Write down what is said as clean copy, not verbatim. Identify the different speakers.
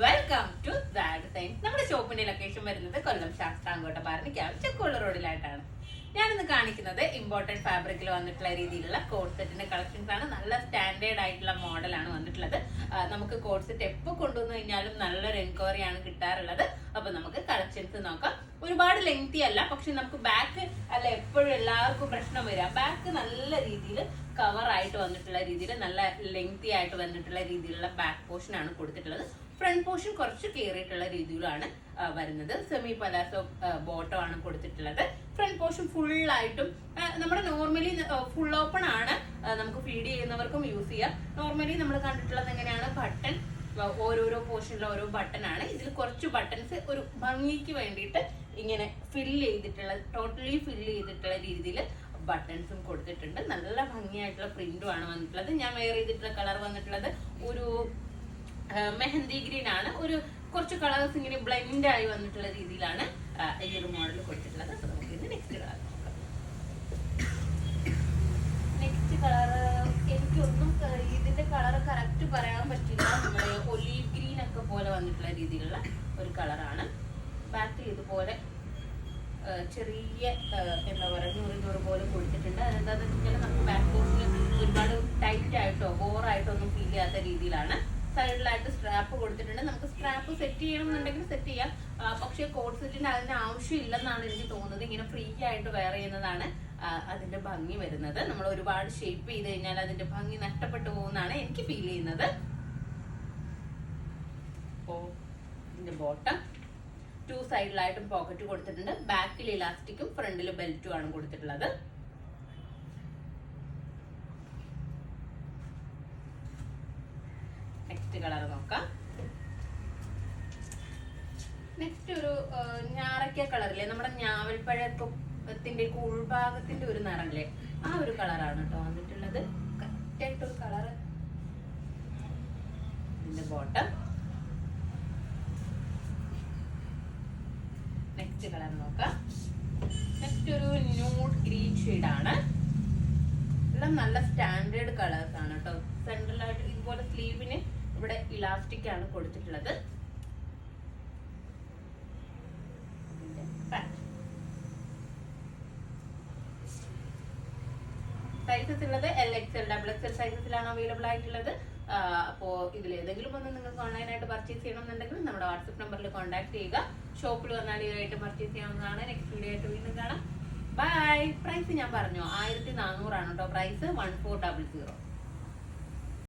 Speaker 1: Welcome to that signs. നമ്മുടെ ഷോപ്പിന്റെ location വരുന്നത് കൊല്ലം ശാസ്താംകോട്ട പാർണിക്കാവ് ചെക്കുള്ള റോഡിലായിട്ടാണ്. ഞാനിന്ന് കാണിക്കുന്നത് ഇമ്പോർട്ടന്റ് ഫാബ്രിക്കിൽ വന്നിട്ടുള്ള രീതിയിലുള്ള കോഡ് സെറ്റിന്റെ കളക്ഷൻസ് ആണ്. നല്ല സ്റ്റാൻഡേർഡ് ആയിട്ടുള്ള മോഡലാണ് വന്നിട്ടുള്ളത്. നമുക്ക് കോഡ് സെറ്റ് എപ്പോൾ കൊണ്ടുവന്നു കഴിഞ്ഞാലും നല്ലൊരു എൻക്വയറി ആണ് കിട്ടാറുള്ളത്. അപ്പൊ നമുക്ക് കളക്ഷൻസ് നോക്കാം. ഒരുപാട് ലെങ്തി അല്ല, പക്ഷെ നമുക്ക് ബാക്ക് അല്ല എപ്പോഴും എല്ലാവർക്കും പ്രശ്നം വരിക. ബാക്ക് നല്ല രീതിയിൽ കവർ ആയിട്ട് വന്നിട്ടുള്ള രീതിയിൽ നല്ല ലെങ്തി ആയിട്ട് വന്നിട്ടുള്ള രീതിയിലുള്ള ബാക്ക് പോർഷൻ ആണ് കൊടുത്തിട്ടുള്ളത്. ഫ്രണ്ട് പോർഷൻ കുറച്ച് കയറിയിട്ടുള്ള രീതിയിലാണ് വരുന്നത്. സെമി പലാസോ ബോട്ടം ആണ് കൊടുത്തിട്ടുള്ളത്. ഫ്രണ്ട് പോർഷൻ ഫുൾ ആയിട്ടും നമ്മുടെ നോർമലി ഫുൾ ഓപ്പൺ ആണ്. നമുക്ക് ഫീഡ് ചെയ്യുന്നവർക്കും യൂസ് ചെയ്യാം. നോർമലി നമ്മൾ കണ്ടിട്ടുള്ളത് എങ്ങനെയാണ്, ബട്ടൺ ഓരോരോ പോർഷനിലെ ഓരോ ബട്ടൺ ആണ്. ഇതിൽ കുറച്ച് ബട്ടൺസ് ഒരു ഭംഗിക്ക് വേണ്ടിയിട്ട് ഇങ്ങനെ ടോട്ടലി ഫില്ല് ചെയ്തിട്ടുള്ള രീതിയിൽ ബട്ടൺസും കൊടുത്തിട്ടുണ്ട്. നല്ല ഭംഗിയായിട്ടുള്ള പ്രിന്റും ആണ് വന്നിട്ടുള്ളത്. ഞാൻ വെയർ ചെയ്തിട്ടുള്ള കളർ വന്നിട്ടുള്ളത് ഒരു മെഹന്തി ഗ്രീൻ ആണ്. ഒരു കുറച്ച് കളേഴ്സ് ഇങ്ങനെ ബ്ലെൻഡ് ആയി വന്നിട്ടുള്ള രീതിയിലാണ് ഈ ഒരു മോഡൽ കൊടുത്തിട്ടുള്ളത്. അപ്പൊ നമുക്ക് ഇത് നെക്സ്റ്റ് കളർ നോക്കാം. നെക്സ്റ്റ് കളർ എനിക്കൊന്നും ഇതിന്റെ കളർ കറക്റ്റ് പറയാൻ പറ്റില്ല. നമ്മുടെ ഒലീവ് ഗ്രീൻ ഒക്കെ പോലെ വന്നിട്ടുള്ള രീതിയിലുള്ള ഒരു കളറാണ്. ബാക്കിൽ ഇതുപോലെ ചെറിയ എന്താ പറയുക ഞൂറ് പോലെ കൊടുത്തിട്ടുണ്ട്. അതെന്താണെന്ന് വെച്ചാൽ നമുക്ക് ബാക്ക് പോർഷനിൽ ഒരുപാട് ടൈറ്റ് ആയിട്ടോ ബോറായിട്ടോ ഒന്നും ഫീൽ ചെയ്യാത്ത രീതിയിലാണ്. സൈഡിലായിട്ട് സ്ട്രാപ്പ് കൊടുത്തിട്ടുണ്ട്. നമുക്ക് സ്ട്രാപ്പ് സെറ്റ് ചെയ്യണമെന്നുണ്ടെങ്കിൽ സെറ്റ് ചെയ്യാം. പക്ഷേ കോഡ് സെറ്റിന് അതിന് ആവശ്യമില്ലെന്നാണ് എനിക്ക് തോന്നുന്നത്. ഇങ്ങനെ ഫ്രീ ആയിട്ട് വെയർ ചെയ്യുന്നതാണ് അതിന്റെ ഭംഗി വരുന്നത്. നമ്മൾ ഒരുപാട് ഷേപ്പ് ചെയ്ത് കഴിഞ്ഞാൽ അതിന്റെ ഭംഗി നഷ്ടപ്പെട്ടു പോകുന്നതാണ് എനിക്ക് ഫീൽ ചെയ്യുന്നത്. അപ്പോ ഇതിന്റെ ബോട്ടം ടു സൈഡിലായിട്ടും പോക്കറ്റ് കൊടുത്തിട്ടുണ്ട്. ബാക്കിൽ ഇലാസ്റ്റിക്കും ഫ്രണ്ടിൽ ബെൽറ്റും ആണ് കൊടുത്തിട്ടുള്ളത്. നെക്സ്റ്റ് കളർ നോക്കാം. നെക്സ്റ്റ് ഒരു ഞാറയ്ക്ക കളറില്ലേ, നമ്മുടെ ഞാവൽപ്പഴത്തിന്റെ ഉൾഭാഗത്തിന്റെ ഒരു നിറമില്ലേ, ആ ഒരു കളറാണ് കേട്ടോ വന്നിട്ടുള്ളത്. കറക്റ്റായിട്ടൊരു കളറ്. ഇതിന്റെ ബോട്ടം. നെക്സ്റ്റ് കളർ നോക്കാം. നെക്സ്റ്റ് ഒരു ന്യൂഡ് ഗ്രീൻ ഷെയ്ഡാണ്. എല്ലാം നല്ല സ്റ്റാൻഡേർഡ് കളേഴ്സ് ആണ് കേട്ടോ. സെൻട്രലായിട്ട് ഇതുപോലെ സ്ലീവിന് ഇവിടെ ഇലാസ്റ്റിക് ആണ് കൊടുത്തിട്ടുള്ളത്. സൈസസ് ഉള്ളത് LXL, XXL സൈസസിലാണ് അവൈലബിൾ ആയിട്ടുള്ളത്. അപ്പോൾ ഇതിൽ ഏതെങ്കിലും ഒന്ന് നിങ്ങൾക്ക് ഓൺലൈനായിട്ട് പർച്ചേസ് ചെയ്യണമെന്നുണ്ടെങ്കിൽ നമ്മുടെ വാട്സപ്പ് നമ്പറിൽ കോൺടാക്ട് ചെയ്യുക. ഷോപ്പിൽ വന്നാൽ ഇതായിട്ട് പർച്ചേസ് ചെയ്യാവുന്നതാണ്. നെക്സ്റ്റ് വീഡിയോ ആയിട്ട് വീണ്ടും കാണാം. ബൈ. പ്രൈസ് ഞാൻ പറഞ്ഞു 1400 ആണ് കേട്ടോ. പ്രൈസ് 1400.